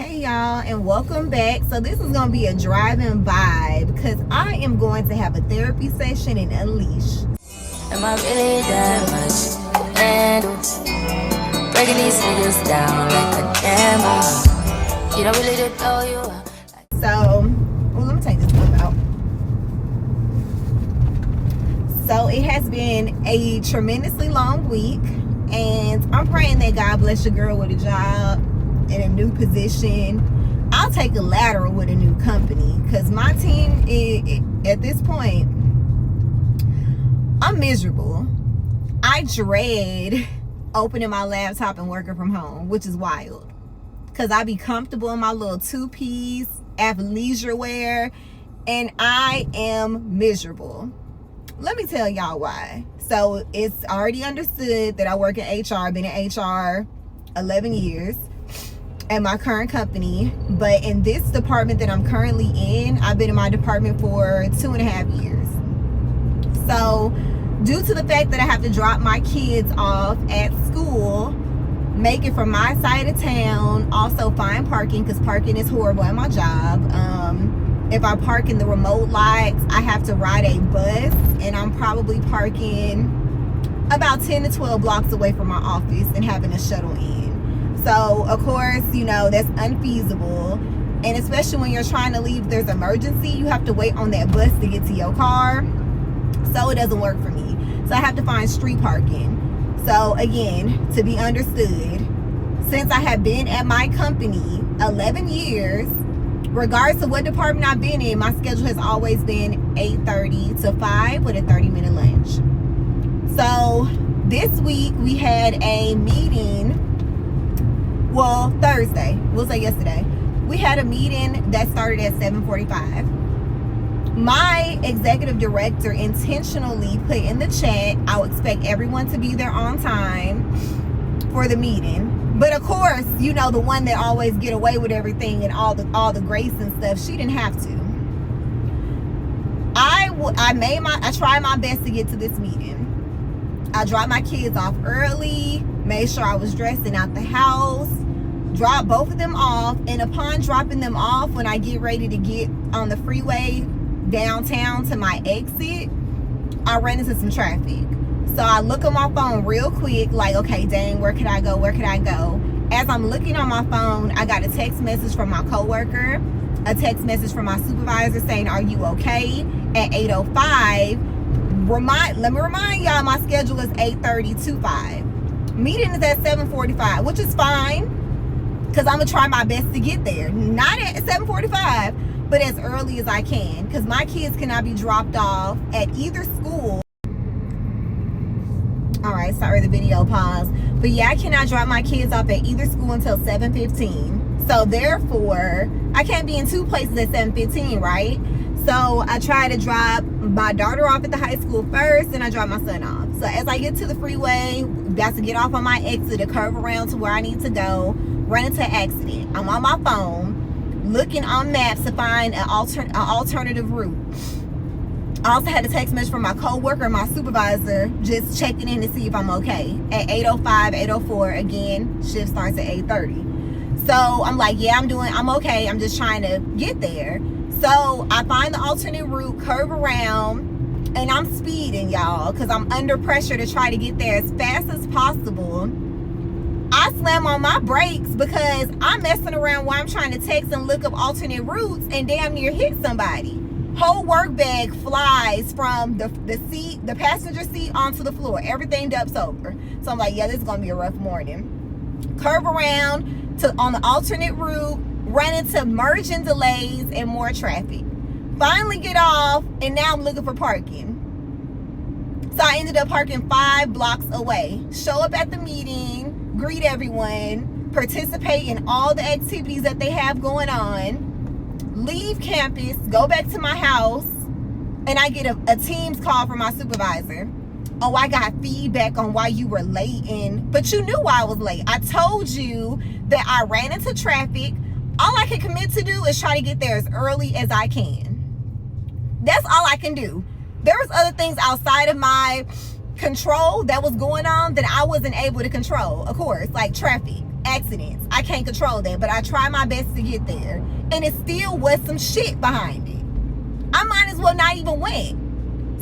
Hey y'all, and welcome back. So this is gonna be a driving vibe because I am going to have a therapy session in Unleash. Am I really that much? And breaking these niggas down like a camel. You don't really know you are. So, let me take this clip out. So it has been a tremendously long week, and I'm praying that God bless your girl with a job in a new position. I'll take a lateral with a new company because my team at this point, I'm miserable. I dread opening my laptop and working from home, which is wild because I be comfortable in my little two-piece athleisure wear, and I am miserable. Let me tell y'all why. So it's already understood that I work in HR, been in HR 11 years at my current company, but in this department that I'm currently in, I've been in my department for 2.5 years. So due to the fact that I have to drop my kids off at school, make it from my side of town, also find parking because parking is horrible at my job. If I park in the remote lots, I have to ride a bus, and I'm probably parking about 10 to 12 blocks away from my office and having a shuttle in. So of course, you know, that's unfeasible, and especially when you're trying to leave, there's emergency, you have to wait on that bus to get to your car. So it doesn't work for me. So I have to find street parking. So again, to be understood, since I have been at my company 11 years, regardless of what department I've been in, my schedule has always been 8:30 to 5 with a 30-minute lunch. So this week we had a meeting, well, Thursday, we'll say yesterday, we had a meeting that started at 7:45. My executive director intentionally put in the chat, I'll expect everyone to be there on time for the meeting. But of course, you know, the one that always get away with everything and all the grace and stuff, she didn't have to. I tried my best to get to this meeting. I dropped my kids off early, made sure I was dressing out the house, dropped both of them off, and upon dropping them off, when I get ready to get on the freeway downtown to my exit, I ran into some traffic. So I look on my phone real quick, like, okay, dang, where could I go? As I'm looking on my phone, I got a text message from my coworker, a text message from my supervisor saying, are you okay? At 8:05, let me remind y'all, my schedule is 8:30 to 5. Meeting is at 7:45, which is fine, because I'm going to try my best to get there. Not at 7:45, but as early as I can, because my kids cannot be dropped off at either school. All right, sorry, the video paused. But yeah, I cannot drop my kids off at either school until 7:15. So therefore, I can't be in two places at 7:15, right? So I try to drop my daughter off at the high school first, and I drop my son off. So as I get to the freeway, got to get off on my exit to curve around to where I need to go, run into an accident. I'm on my phone, looking on maps to find an alternative route. I also had a text message from my coworker and my supervisor just checking in to see if I'm okay. At 8:05, 8:04, again, shift starts at 8:30. So I'm like, yeah, I'm okay. I'm just trying to get there. So I find the alternate route, curve around, and I'm speeding, y'all, because I'm under pressure to try to get there as fast as possible. I slam on my brakes because I'm messing around while I'm trying to text and look up alternate routes and damn near hit somebody. Whole work bag flies from the passenger seat onto the floor. Everything dumps over. So I'm like, yeah, this is gonna be a rough morning. Curve around on the alternate route, run into merging delays and more traffic. Finally get off, and now I'm looking for parking. So I ended up parking 5 blocks away. Show up at the meeting, greet everyone, participate in all the activities that they have going on, leave campus, go back to my house, and I get a Teams call from my supervisor. Oh, I got feedback on why you were late, but you knew why I was late. I told you that I ran into traffic. All I can commit to do is try to get there as early as I can. That's all I can do. There was other things outside of my control that was going on that I wasn't able to control, of course, like traffic. accidents. I can't control that, but I try my best to get there. And it still was some shit behind it. I might as well not even went.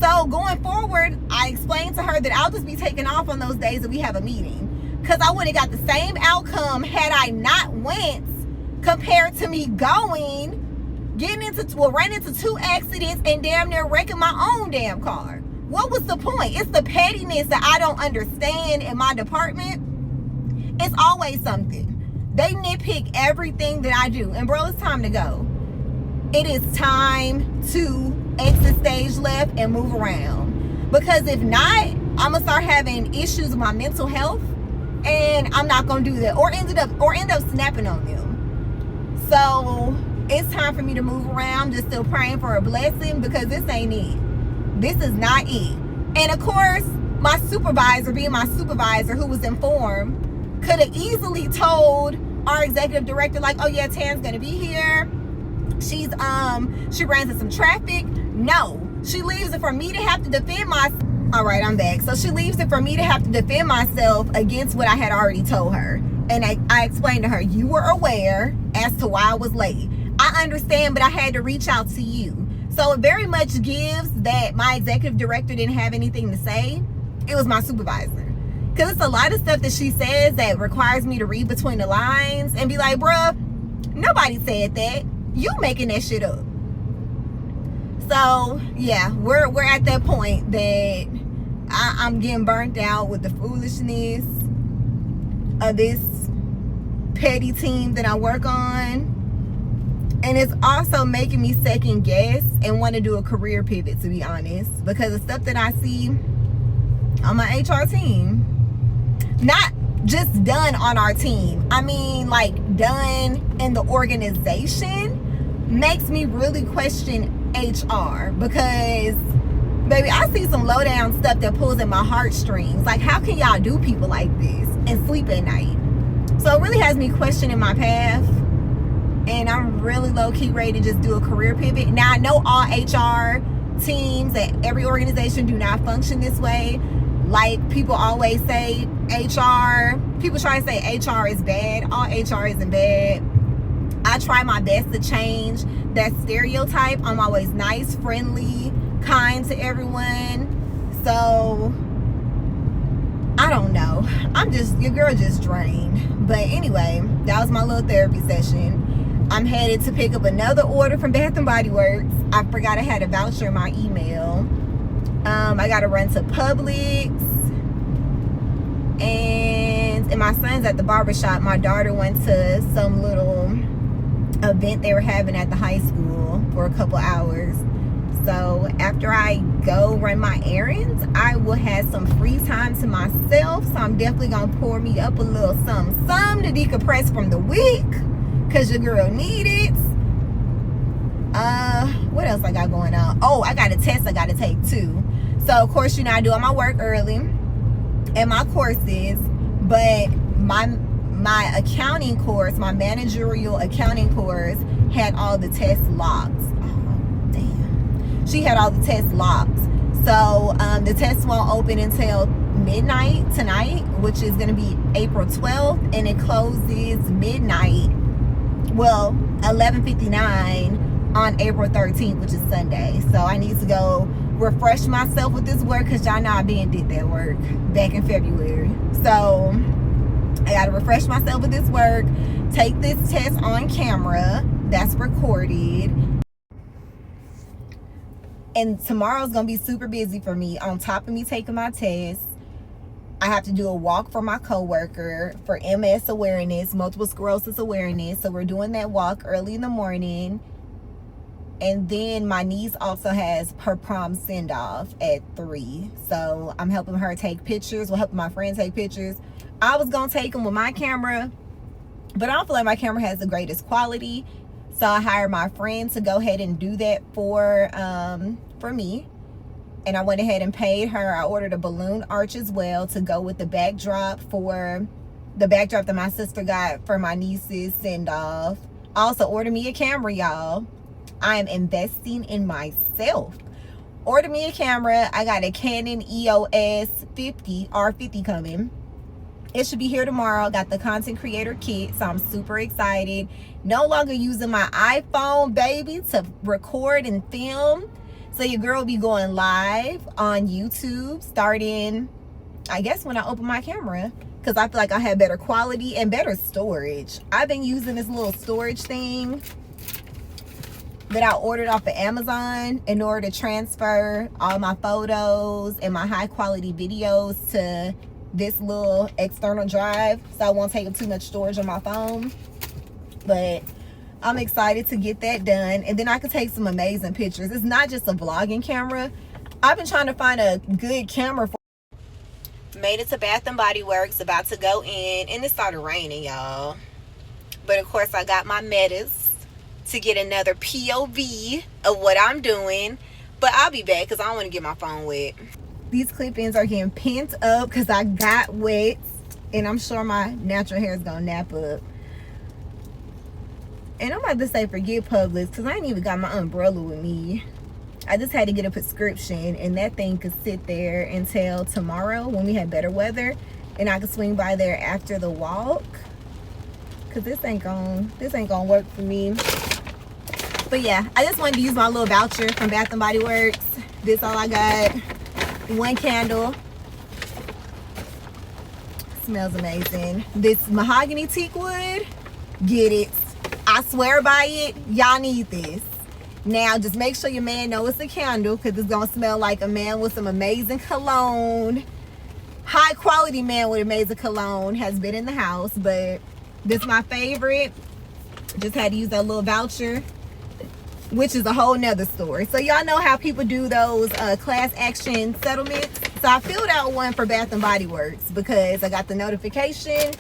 So going forward, I explained to her that I'll just be taking off on those days that we have a meeting. Because I would have got the same outcome had I not went compared to me going, running into 2 accidents and damn near wrecking my own damn car. What was the point? It's the pettiness that I don't understand in my department. It's always something. They nitpick everything that I do. And bro, it's time to go. It is time to exit stage left and move around. Because if not, I'm gonna start having issues with my mental health, and I'm not gonna do that, or end up snapping on them. So it's time for me to move around. Just still praying for a blessing, because this ain't it. This is not it. And of course, my supervisor, being my supervisor, who was informed, could have easily told our executive director, like, oh yeah, Tan's gonna be here. She ran into some traffic. No, she leaves it for me to have to defend myself. All right, I'm back. So she leaves it for me to have to defend myself against what I had already told her. And I explained to her, you were aware as to why I was late. I understand, but I had to reach out to you. So it very much gives that my executive director didn't have anything to say. It was my supervisor. Because it's a lot of stuff that she says that requires me to read between the lines and be like, bruh, nobody said that. You making that shit up. So yeah, we're at that point that I'm getting burnt out with the foolishness of this petty team that I work on. And it's also making me second guess and want to do a career pivot, to be honest, because the stuff that I see on my HR team, not just done on our team, I mean like done in the organization, makes me really question HR. Because baby, I see some low down stuff that pulls at my heartstrings. Like, how can y'all do people like this and sleep at night? So it really has me questioning my path. And I'm really low-key ready to just do a career pivot. Now, I know all HR teams at every organization do not function this way. Like people always say, people try to say HR is bad. All HR isn't bad. I try my best to change that stereotype. I'm always nice, friendly, kind to everyone. So, I don't know. Your girl just drained. But anyway, that was my little therapy session. I'm headed to pick up another order from Bath & Body Works. I forgot I had a voucher in my email. I got to run to Publix. And my son's at the barbershop. My daughter went to some little event they were having at the high school for a couple hours. So after I go run my errands, I will have some free time to myself. So I'm definitely going to pour me up a little something to decompress from the week. Because your girl need it. What else I got going on? Oh, I got a test I got to take too. So, of course, I do all my work early and my courses. But my accounting course, my managerial accounting course, had all the tests locked. Oh, damn. She had all the tests locked. So, the test won't open until midnight tonight, which is going to be April 12th. And it closes midnight. Well, 11:59 on April 13th, which is Sunday. So I need to go refresh myself with this work, because y'all know I did that work back in February. So I got to refresh myself with this work, take this test on camera that's recorded. And tomorrow's going to be super busy for me. On top of me taking my test, I have to do a walk for my coworker for MS awareness, multiple sclerosis awareness. So we're doing that walk early in the morning. And then my niece also has her prom send-off at 3. So I'm helping her take pictures. We're helping my friend take pictures. I was going to take them with my camera, but I don't feel like my camera has the greatest quality. So I hired my friend to go ahead and do that for me. And I went ahead and paid her. I ordered a balloon arch as well to go with the backdrop that my sister got for my niece's send-off. Also ordered me a camera, y'all. I am investing in myself. Ordered me a camera. I got a Canon EOS 50 R50 coming. It should be here tomorrow. Got the content creator kit, so I'm super excited. No longer using my iPhone, baby, to record and film. So your girl will be going live on YouTube starting, I guess, when I open my camera, because I feel like I have better quality and better storage. I've been using this little storage thing that I ordered off of Amazon in order to transfer all my photos and my high quality videos to this little external drive, so I won't take up too much storage on my phone. But I'm excited to get that done, and then I can take some amazing pictures. It's not just a vlogging camera. I've been trying to find a good camera for. Made it to Bath and Body Works, about to go in, and it started raining, y'all. But of course I got my Metas to get another POV of what I'm doing, but I'll be back because I don't want to get my phone wet. These clip-ins are getting pent up because I got wet, and I'm sure my natural hair is gonna nap up. And I'm about to say forget Publix because I ain't even got my umbrella with me. I just had to get a prescription, and that thing could sit there until tomorrow when we have better weather, and I could swing by there after the walk, because this ain't gonna work for me. But yeah, I just wanted to use my little voucher from Bath and Body Works. This all I got. One candle. Smells amazing. This mahogany teak wood, get it. I swear by it. Y'all need this. Now just make sure your man knows it's a candle, because it's gonna smell like a man with some amazing cologne. High quality man with amazing cologne has been in the house, but this is my favorite. Just had to use that little voucher, which is a whole nother story. So y'all know how people do those class action settlements. So I filled out one for Bath and Body Works because I got the notification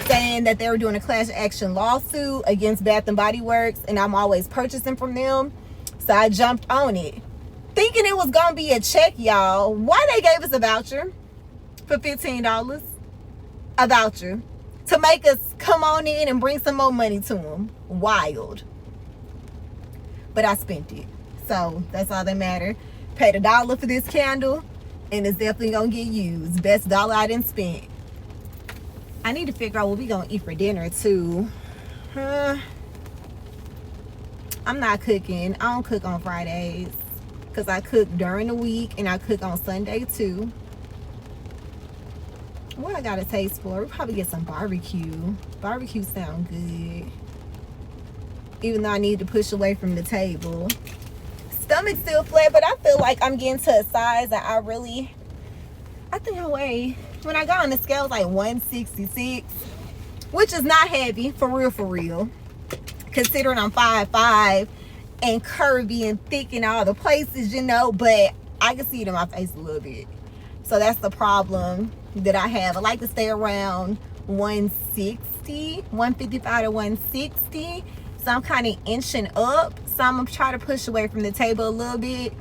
saying that they were doing a class action lawsuit against Bath and Body Works, and I'm always purchasing from them. So I jumped on it, thinking it was gonna be a check, y'all. Why they gave us a voucher for $15? A voucher to make us come on in and bring some more money to them. Wild. But I spent it, so that's all that matter. Paid $1 for this candle, and it's definitely gonna get used. Best dollar I didn't spend. I need to figure out what we gonna eat for dinner too. I'm not cooking. I don't cook on Fridays because I cook during the week and I cook on Sunday too. What I got a taste for? We'll probably get some barbecue. Barbecue sound good. Even though I need to push away from the table. Stomach still flat, but I feel like I'm getting to a size that I think I weigh, when I got on the scale, it's like 166, which is not heavy, for real. Considering I'm 5'5" and curvy and thick in all the places, you know, but I can see it in my face a little bit. So that's the problem that I have. I like to stay around 160, 155 to 160. So I'm kind of inching up. So I'm going to try to push away from the table a little bit.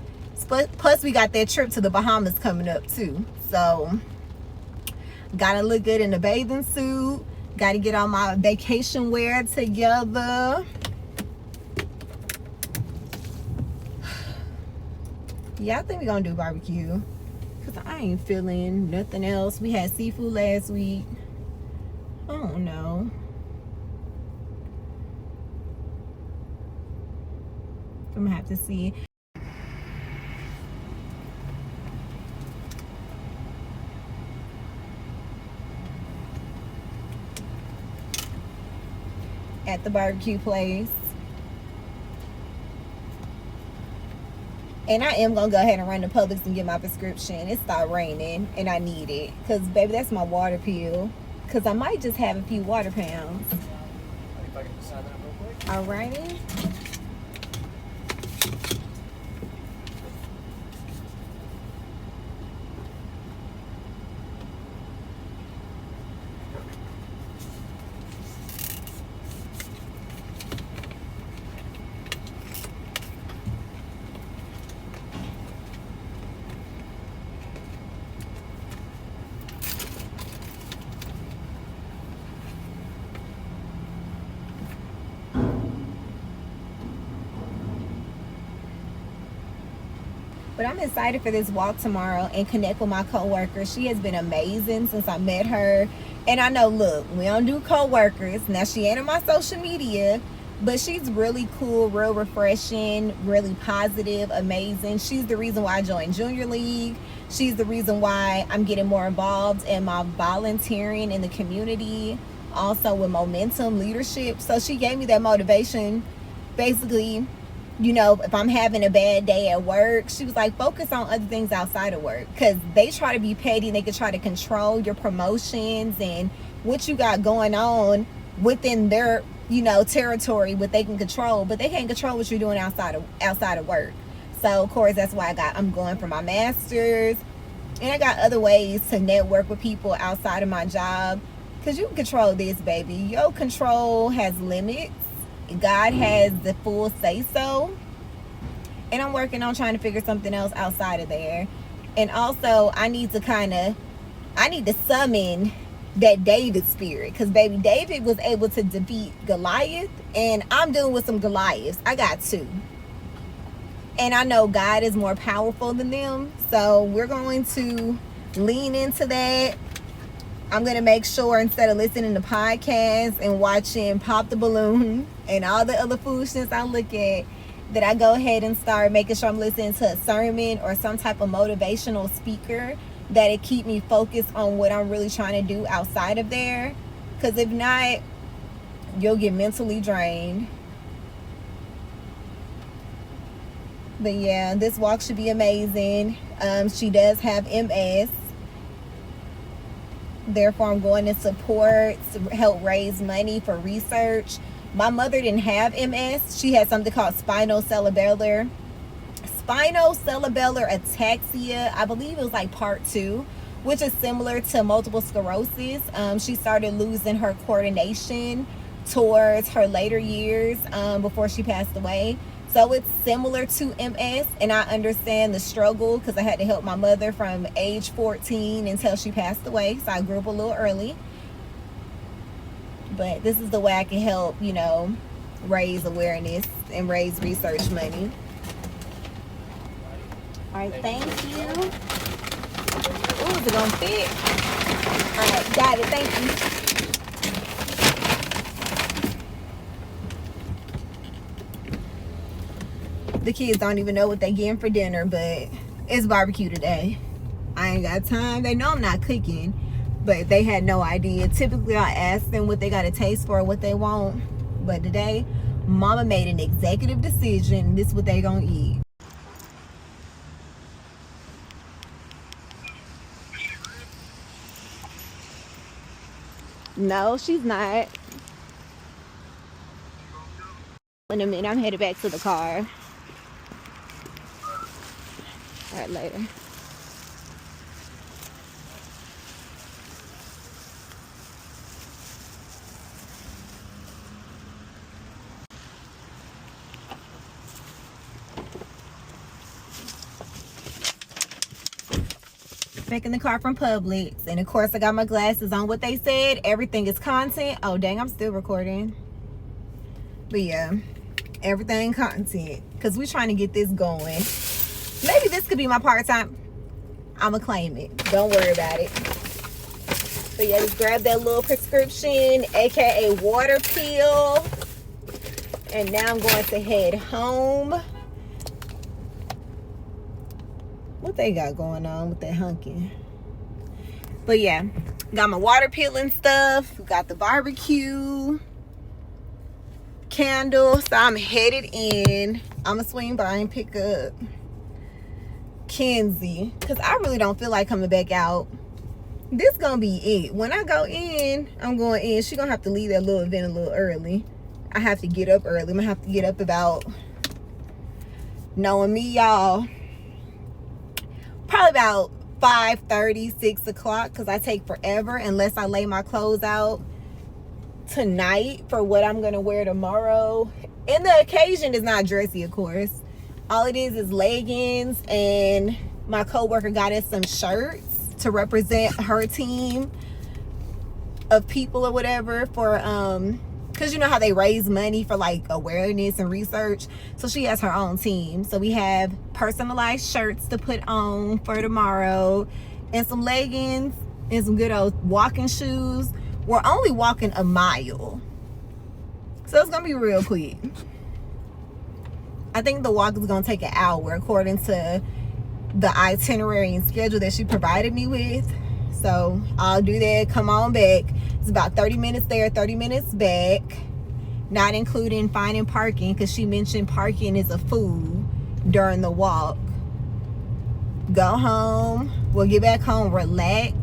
Plus, we got that trip to the Bahamas coming up too. So, gotta look good in the bathing suit. Gotta get all my vacation wear together. Yeah, I think we're gonna do barbecue, because I ain't feeling nothing else. We had seafood last week. I don't know. I'm gonna have to see. At the barbecue place. And I am gonna go ahead and run to Publix and get my prescription. It started raining and I need it, because baby, that's my water pill, because I might just have a few water pounds. Alrighty. But I'm excited for this walk tomorrow and connect with my coworker. She has been amazing since I met her. And I know, look, we don't do co-workers. Now, she ain't on my social media, but she's really cool, real refreshing, really positive, amazing. She's the reason why I joined Junior League. She's the reason why I'm getting more involved in my volunteering in the community, also with Momentum Leadership. So she gave me that motivation. Basically, you know, if I'm having a bad day at work, she was like, focus on other things outside of work, because they try to be petty and they could try to control your promotions and what you got going on within their, you know, territory, what they can control, but they can't control what you're doing outside of work. So of course that's why I'm going for my master's, and I got other ways to network with people outside of my job, because you can control this, baby. Your control has limits. God has the full say so, and I'm working on trying to figure something else outside of there. And also I need to summon that David spirit, because baby, David was able to defeat Goliath, and I'm dealing with some Goliaths. I got two, and I know God is more powerful than them, so we're going to lean into that. I'm going to make sure, instead of listening to podcasts and watching Pop the Balloon and all the other foolishness I look at, that I go ahead and start making sure I'm listening to a sermon or some type of motivational speaker, that it keep me focused on what I'm really trying to do outside of there. Because if not, you'll get mentally drained. But yeah, this walk should be amazing. She does have MS. Therefore, I'm going to support, to help raise money for research. My mother didn't have MS. She had something called spinocerebellar ataxia. I believe it was like part 2, which is similar to multiple sclerosis. She started losing her coordination towards her later years, before she passed away. So it's similar to MS, and I understand the struggle, because I had to help my mother from age 14 until she passed away. So I grew up a little early. But this is the way I can help, you know, raise awareness and raise research money. All right, thank you. Ooh, is it gonna fit? All right, got it, thank you. The kids don't even know what they getting for dinner, but it's barbecue today. I ain't got time. They know I'm not cooking, but they had no idea. Typically, I ask them what they got a taste for, what they want. But today, Mama made an executive decision. This is what they gonna eat. No, she's not. In a minute, I'm headed back to the car. All right, later. Back in the car from Publix, and of course I got my glasses on. What they said, everything is content. Oh dang, I'm still recording. But yeah, everything content, because we're trying to get this going. Maybe this could be my part-time. I'ma claim it, don't worry about it. But yeah, just grab that little prescription, aka water pill, and now I'm going to head home. What they got going on with that hunking? But yeah, got my water pill and stuff. Got the barbecue candle, so I'm headed in. I'ma swing by and pick up Kenzie, because I really don't feel like coming back out. This gonna be it. When I go in, I'm going in. She gonna have to leave that little event a little early. I have to get up early. I'm gonna have to get up about, knowing me, y'all, probably about 5:30, 6 o'clock, because I take forever unless I lay my clothes out tonight for what I'm gonna wear tomorrow. And the occasion is not dressy, of course. All it is leggings, and my coworker got us some shirts to represent her team of people or whatever, for because you know how they raise money for like awareness and research. So she has her own team. So we have personalized shirts to put on for tomorrow, and some leggings and some good old walking shoes. We're only walking a mile, so it's gonna be real quick. I think the walk is gonna take an hour according to the itinerary and schedule that she provided me with. So I'll do that, come on back. It's about 30 minutes there, 30 minutes back, not including finding parking, because she mentioned parking is a fool during the walk. Go home, we'll get back home, relax,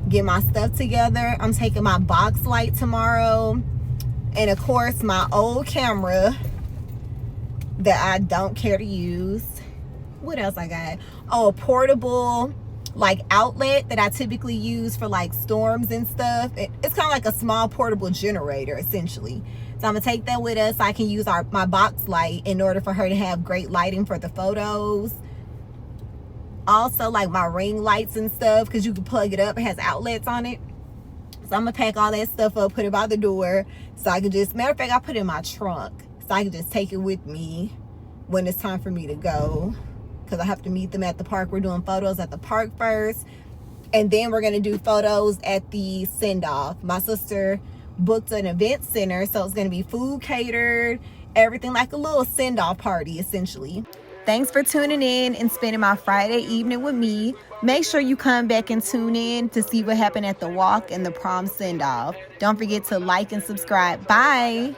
get my stuff together. I'm taking my box light tomorrow, and of course my old camera that I don't care to use. What else I got? Oh, a portable like outlet that I typically use for like storms and stuff. It's kind of like a small portable generator essentially. So I'm gonna take that with us so I can use my box light in order for her to have great lighting for the photos. Also like my ring lights and stuff, because you can plug it up, it has outlets on it. So I'm gonna pack all that stuff up, put it by the door, so I can just, matter of fact, I put it in my trunk so I can just take it with me when it's time for me to go, because I have to meet them at the park. We're doing photos at the park first, and then we're gonna do photos at the send-off. My sister booked an event center, so it's gonna be food catered, everything, like a little send-off party essentially. Thanks for tuning in and spending my Friday evening with me. Make sure you come back and tune in to see what happened at the walk and the prom send-off. Don't forget to like and subscribe. Bye.